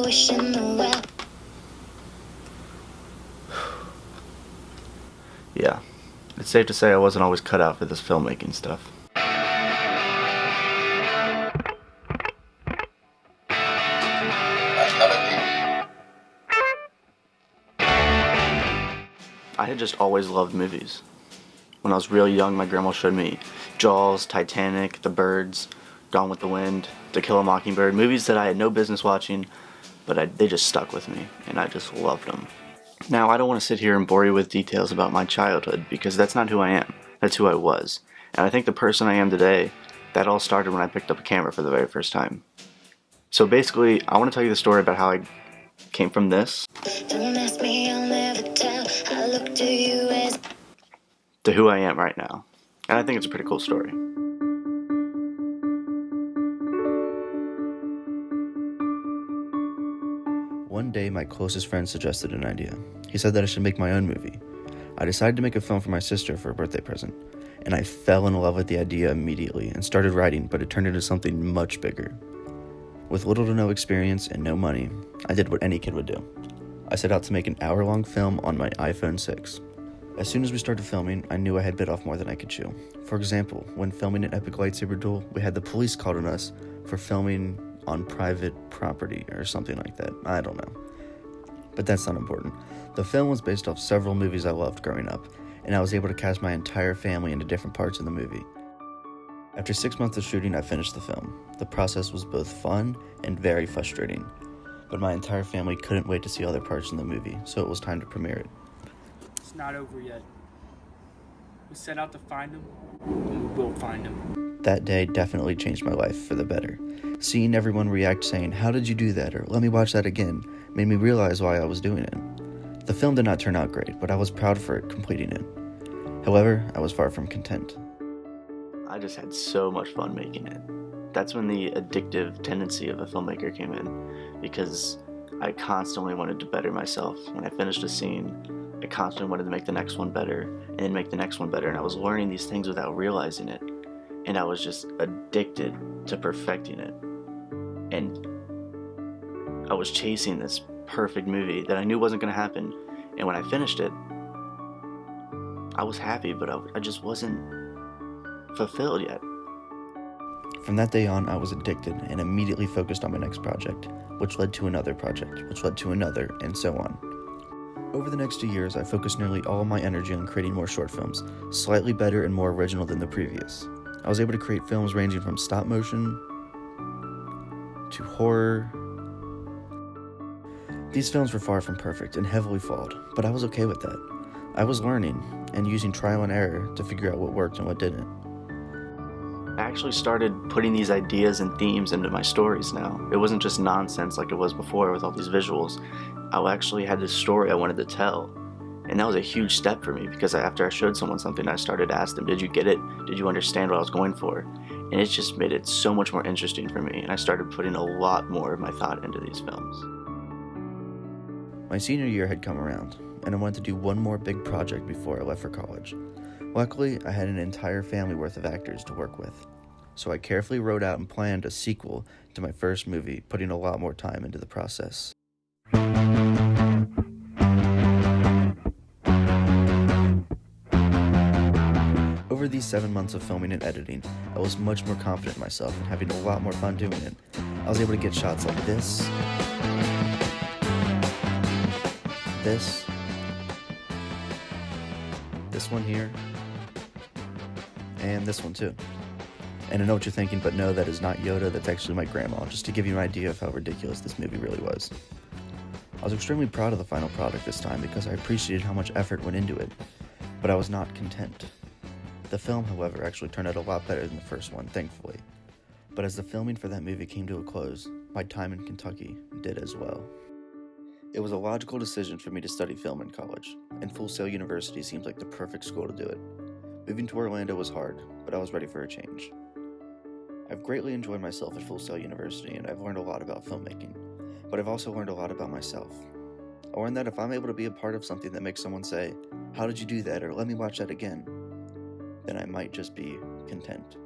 wishing the well. Yeah, it's safe to say I wasn't always cut out for this filmmaking stuff. I had just always loved movies. When I was real young, my grandma showed me Jaws, Titanic, The Birds, Gone with the Wind, To Kill a Mockingbird, movies that I had no business watching, but they just stuck with me, and I just loved them. Now, I don't want to sit here and bore you with details about my childhood, because that's not who I am. That's who I was. And I think the person I am today, that all started when I picked up a camera for the very first time. So basically, I want to tell you the story about how I came from this Don't ask me, I'll never tell. I look to you as to who I am right now. And I think it's a pretty cool story. One day, my closest friend suggested an idea. He said that I should make my own movie. I decided to make a film for my sister for a birthday present, and I fell in love with the idea immediately and started writing, but it turned into something much bigger. With little to no experience and no money, I did what any kid would do. I set out to make an hour-long film on my iPhone 6. As soon as we started filming, I knew I had bit off more than I could chew. For example, when filming an epic lightsaber duel, we had the police called on us for filming on private property or something like that. I don't know. But that's not important. The film was based off several movies I loved growing up, and I was able to cast my entire family into different parts of the movie. After 6 months of shooting, I finished the film. The process was both fun and very frustrating, but my entire family couldn't wait to see other parts in the movie, so it was time to premiere it. It's not over yet. We set out to find him, and we will find him. That day definitely changed my life for the better. Seeing everyone react saying, "How did you do that?" or "Let me watch that again," made me realize why I was doing it. The film did not turn out great, but I was proud for it completing it. However, I was far from content. I just had so much fun making it. That's when the addictive tendency of a filmmaker came in, because I constantly wanted to better myself. When I finished a scene, I constantly wanted to make the next one better, and then make the next one better, and I was learning these things without realizing it, and I was just addicted to perfecting it. And I was chasing this perfect movie that I knew wasn't going to happen, and when I finished it, I was happy, but I just wasn't fulfilled yet. From that day on, I was addicted and immediately focused on my next project, which led to another project, which led to another, and so on. Over the next 2 years, I focused nearly all my energy on creating more short films, slightly better and more original than the previous. I was able to create films ranging from stop motion to horror. These films were far from perfect and heavily flawed, but I was okay with that. I was learning and using trial and error to figure out what worked and what didn't. I actually started putting these ideas and themes into my stories now. It wasn't just nonsense like it was before with all these visuals. I actually had this story I wanted to tell. And that was a huge step for me, because after I showed someone something, I started to ask them, did you get it? Did you understand what I was going for? And it just made it so much more interesting for me, and I started putting a lot more of my thought into these films. My senior year had come around, and I wanted to do one more big project before I left for college. Luckily, I had an entire family worth of actors to work with, so I carefully wrote out and planned a sequel to my first movie, putting a lot more time into the process. Over these 7 months of filming and editing, I was much more confident in myself and having a lot more fun doing it. I was able to get shots like this, this one here, and this one too. And I know what you're thinking, but no, that is not Yoda, that's actually my grandma, just to give you an idea of how ridiculous this movie really was. I was extremely proud of the final product this time because I appreciated how much effort went into it, but I was not content. The film, however, actually turned out a lot better than the first one, thankfully. But as the filming for that movie came to a close, my time in Kentucky did as well. It was a logical decision for me to study film in college, and Full Sail University seems like the perfect school to do it. Moving to Orlando was hard, but I was ready for a change. I've greatly enjoyed myself at Full Sail University, and I've learned a lot about filmmaking, but I've also learned a lot about myself. I learned that if I'm able to be a part of something that makes someone say, "How did you do that?" or "Let me watch that again," then I might just be content.